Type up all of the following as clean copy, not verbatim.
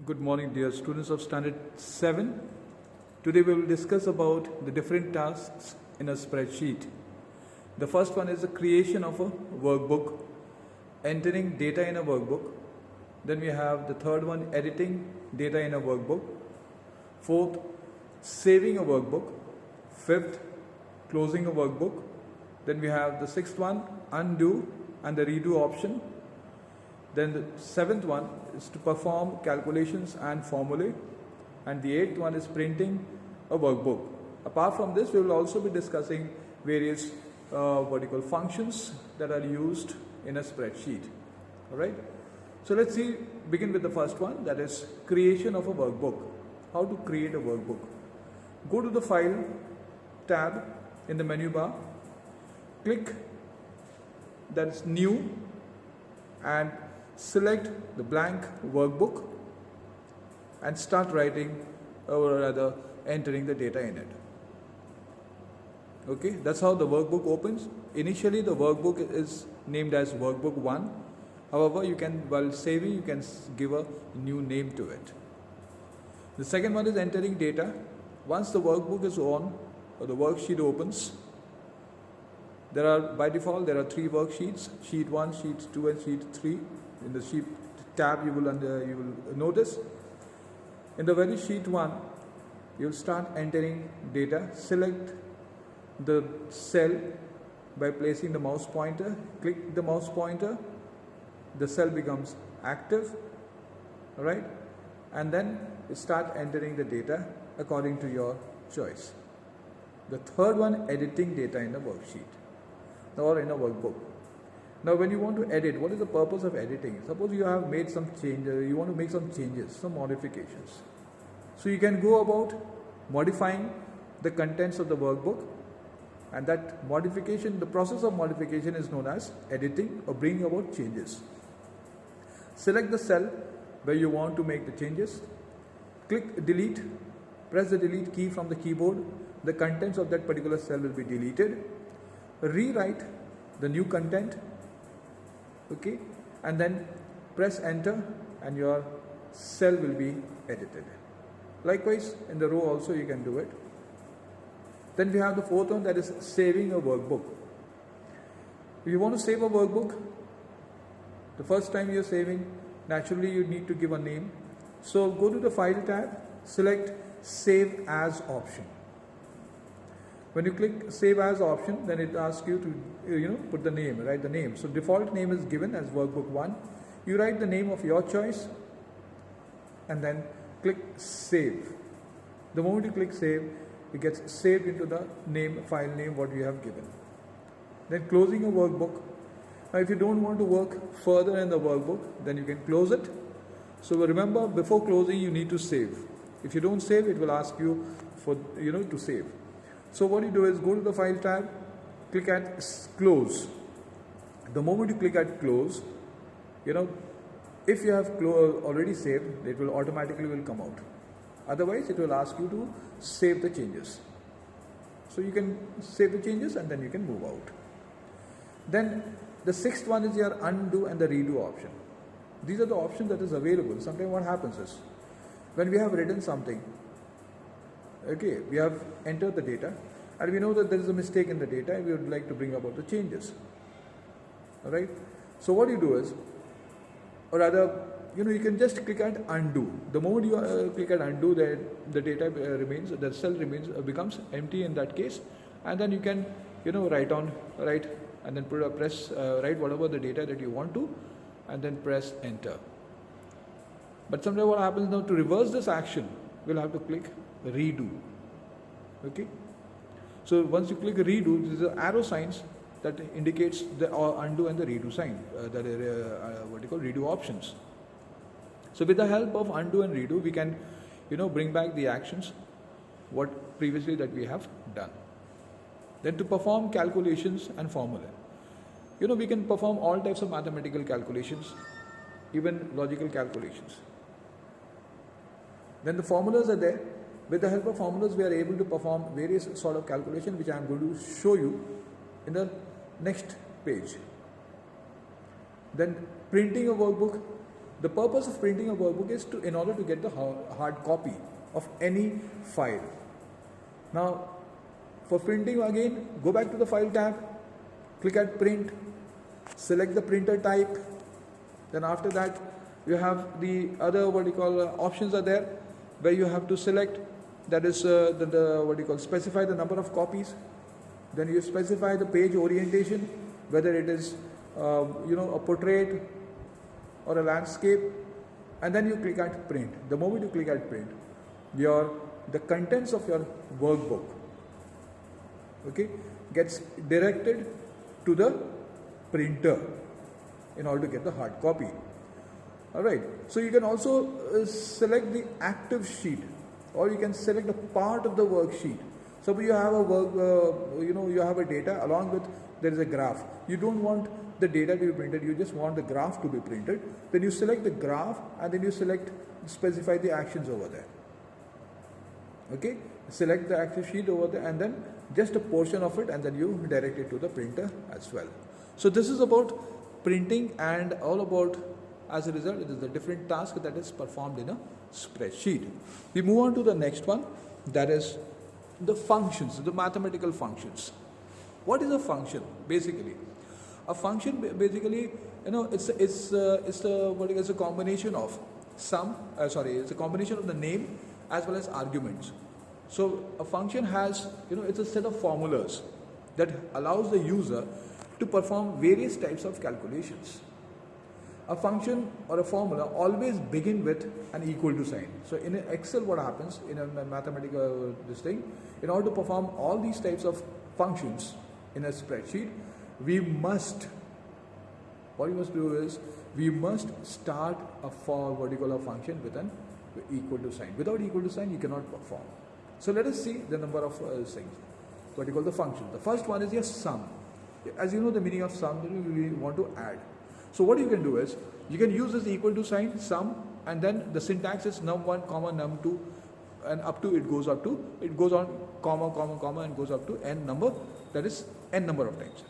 Good morning, dear students of Standard 7. Today we will discuss about the different tasks in a spreadsheet. The first one is the creation of a workbook, entering data in a workbook. Then we have the third one, editing data in a workbook. Fourth, saving a workbook. Fifth, closing a workbook. Then we have the sixth one, undo and the redo option. Then the seventh one is to perform calculations and formulae, and the eighth one is printing a workbook. Apart from this, we will also be discussing various functions that are used in a spreadsheet. Alright, so let's begin with the first one, that is creation of a workbook. How to create a workbook? Go to the File tab in the menu bar, click that is New, and select the blank workbook and start writing, or rather entering the data in it. Okay, that's how the workbook opens. Initially the workbook is named as workbook 1. However, you can, while saving, you can give a new name to it. The second one is entering data. Once the workbook is on, or the worksheet opens, by default there are 3 worksheets: sheet 1, sheet 2 and sheet 3. In the sheet tab you will notice, in the very sheet 1 you will start entering data. Select the cell by placing the mouse pointer, click the mouse pointer, the cell becomes active, alright, and then you start entering the data according to your choice. The third one, editing data in a worksheet or in a workbook. Now when you want to edit, what is the purpose of editing? Suppose you have made some changes, you want to make some changes, some modifications. So you can go about modifying the contents of the workbook, and that modification, the process of modification is known as editing or bringing about changes. Select the cell where you want to make the changes, click delete, press the delete key from the keyboard, the contents of that particular cell will be deleted, rewrite the new content, okay, and then press enter and your cell will be edited. Likewise in the row also you can do it. Then we have the fourth one, that is saving a workbook. If you want to save a workbook, the first time you are saving, naturally you need to give a name. So go to the File tab, select Save As option. When you click Save As option, then it asks you to put the name, write the name. So default name is given as workbook 1. You write the name of your choice and then click Save. The moment you click Save, it gets saved into the file name what you have given. Then closing a workbook. Now if you don't want to work further in the workbook, then you can close it. So remember, before closing you need to save. If you don't save, it will ask you for to save. So what you do is go to the File tab, click at Close. The moment you click at Close, if you have already saved, it will automatically come out. Otherwise, it will ask you to save the changes. So you can save the changes and then you can move out. Then the sixth one is your undo and the redo option. These are the options that is available. Sometimes what happens is, when we have written something, okay, we have entered the data and we know that there is a mistake in the data and we would like to bring about the changes. Alright, so what you do is, or rather, you can just click at undo. The moment you click at undo, the data remains, the cell becomes empty in that case, and then you can write and then write whatever the data that you want to, and then press enter. But sometimes what happens now, to reverse this action, we'll have to click redo. Okay, so once you click redo, these are arrow signs that indicates the undo and the redo sign, that redo options. So with the help of undo and redo, we can bring back the actions what previously that we have done. Then to perform calculations and formula, we can perform all types of mathematical calculations, even logical calculations. Then the formulas are there. With the help of formulas, we are able to perform various sort of calculation, which I am going to show you in the next page. Then printing a workbook, The purpose of printing a workbook is in order to get the hard copy of any file. Now, for printing again, go back to the File tab, click at Print, select the printer type. Then after that, you have the other options are there, where you have to select, that is specify the number of copies. Then you specify the page orientation, whether it is a portrait or a landscape, and then you click at Print. The moment you click at Print, the contents of your workbook, gets directed to the printer in order to get the hard copy. Alright, so you can also select the active sheet, or you can select a part of the worksheet. Suppose you have you have a data along with, there is a graph. You don't want the data to be printed, you just want the graph to be printed. Then you select the graph, and then you specify the actions over there. Okay, select the active sheet over there, and then just a portion of it, and then you direct it to the printer as well. So this is about printing, and all about, as a result, it is a different task that is performed in a spreadsheet. We move on to the next one, that is the functions, the mathematical functions. What is a function? Basically, a function basically, it's a combination of it's a combination of the name as well as arguments. So a function has, it's a set of formulas that allows the user to perform various types of calculations. A function or a formula always begin with an equal to sign. So in Excel, what happens in a mathematical in order to perform all these types of functions in a spreadsheet, we must start a function with an equal to sign. Without equal to sign, you cannot perform. So let us see the number of things. The function. The first one is your sum. As you know, the meaning of sum, we want to add. So what you can do is, you can use this equal to sign, sum, and then the syntax is num1, num2, and it goes on, comma, and goes up to n number, that is n number of times.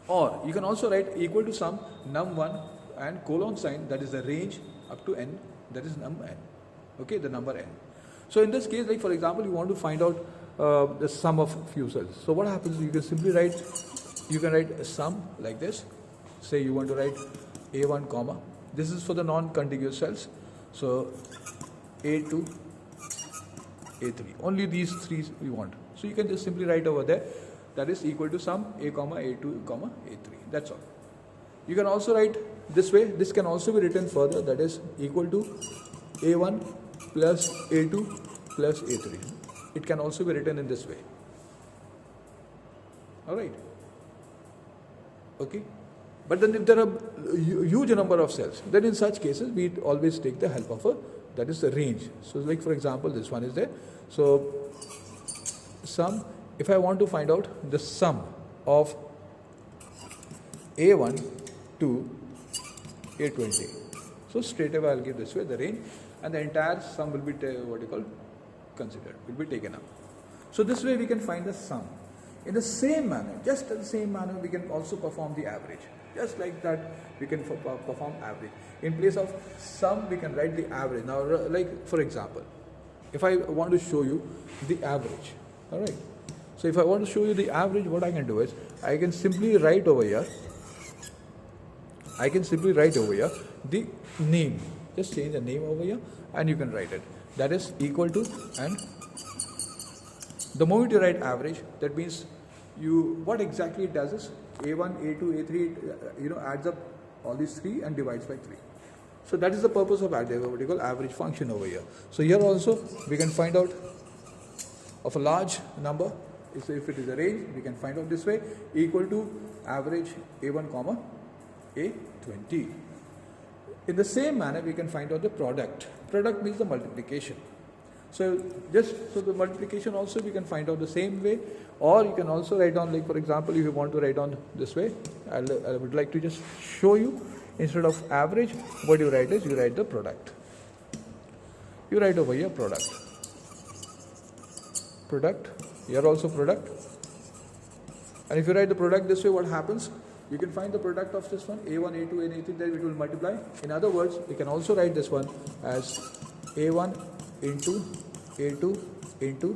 Or you can also write equal to sum, num1, and colon sign, that is the range up to n, that is num n. Okay, the number n. So in this case, like for example, you want to find out the sum of few cells. So what happens, you can simply write a sum like this. Say you want to write A1, comma. This is for the non-contiguous cells. So A2, A3. Only these three we want. So you can just simply write over there, that is equal to sum A, comma, A2, comma, A3. That's all. You can also write this way. This can also be written further, that is equal to A1 plus A2 plus A3. It can also be written in this way. Alright. Okay. But then if there are a huge number of cells, then in such cases, we always take the help of that is the range. So like for example, this one is there. So sum, if I want to find out the sum of A1 to A20. So straight away I'll give this way the range, and the entire sum will be considered, will be taken up. So this way we can find the sum. In the same manner, just in the same manner, we can also perform the average. Just like that, we can perform average. In place of sum, we can write the average. Now, like for example, if I want to show you the average, all right. So if I want to show you the average, what I can do is, I can simply write over here. The name. Just change the name over here, and you can write it. That is equal to, and the moment you write average, that means what exactly it does is A1, A2, A3, it adds up all these three and divides by 3. So that is the purpose of average function over here. So here also we can find out of a large number. So if it is a range, we can find out this way, equal to average A1, comma A20. In the same manner, we can find out the product. Product means the multiplication. So the multiplication also we can find out the same way, or you can also write down, like for example, if you want to write down this way, I would like to just show you, instead of average, what you write is, you write the product. You write over here product. Here also product. And if you write the product this way, what happens? you can find the product of this one, A1, A2, and A3, then it will multiply. In other words, you can also write this one as A1 into A2 into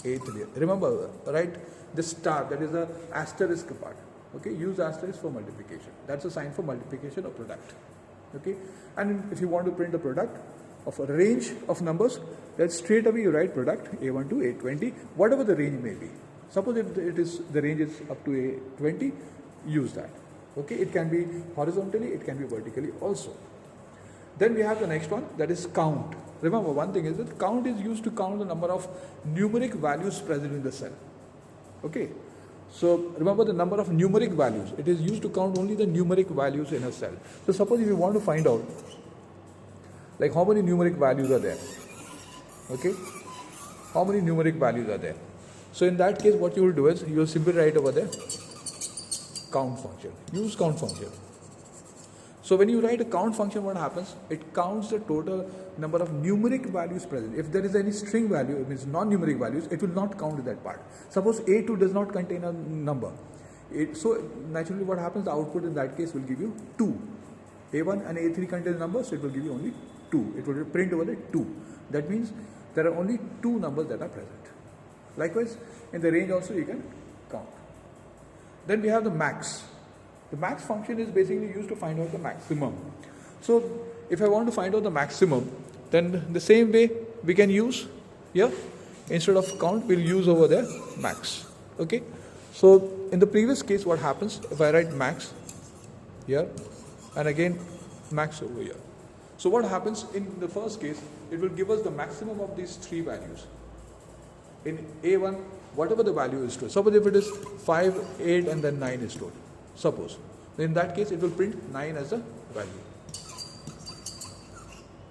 A3. Remember, write the star, that is the asterisk part. Okay, use asterisk for multiplication. That's a sign for multiplication of product. Okay, and if you want to print the product of a range of numbers, then straight away you write product A1 to A20, whatever the range may be. Suppose if the range is up to A20, use that. Okay, it can be horizontally, it can be vertically also. Then we have the next one, that is count. Remember, one thing is that count is used to count the number of numeric values present in the cell. Okay, so remember the number of numeric values. It is used to count only the numeric values in a cell. So suppose if you want to find out like how many numeric values are there. Okay, how many numeric values are there. So in that case, what you will do is you will simply write over there count function. Use count function. So when you write a count function, what happens? It counts the total number of numeric values present. If there is any string value, it means non-numeric values, it will not count that part. Suppose A2 does not contain a number. So naturally what happens, the output in that case will give you 2. A1 and A3 contain numbers, so it will give you only 2. It will print over there 2. That means there are only 2 numbers that are present. Likewise, in the range also you can count. Then we have the max. The max function is basically used to find out the maximum. So if I want to find out the maximum, then the same way we can use here, instead of count, we'll use over there max. Okay. So in the previous case, what happens if I write max here and again max over here? So what happens in the first case, it will give us the maximum of these 3 values. In A1, whatever the value is stored. Suppose if it is 5, 8 and then 9 is stored. Suppose. In that case, it will print 9 as the value.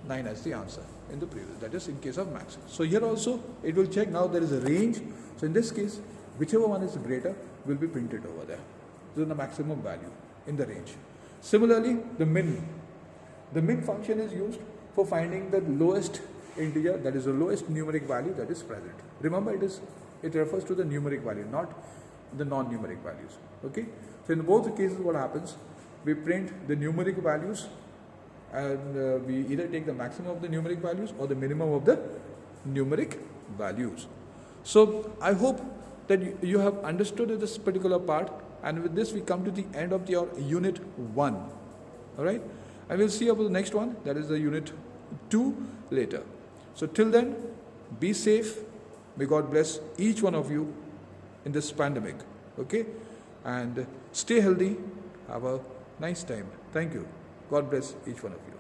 9 as the answer in the previous. That is in case of max. So here also, it will check now there is a range. So in this case, whichever one is greater will be printed over there. So the maximum value in the range. Similarly, the min. The min function is used for finding the lowest integer, that is the lowest numeric value that is present. Remember, it refers to the numeric value, not the non-numeric values. Okay. So in both the cases, what happens? We print the numeric values, and we either take the maximum of the numeric values or the minimum of the numeric values. So I hope that you have understood this particular part, and with this we come to the end of your unit 1. All right, and we'll see about the next one, that is the unit 2 later. So till then, be safe. May God bless each one of you in this pandemic. Okay, and stay healthy. Have a nice time. Thank you. God bless each one of you.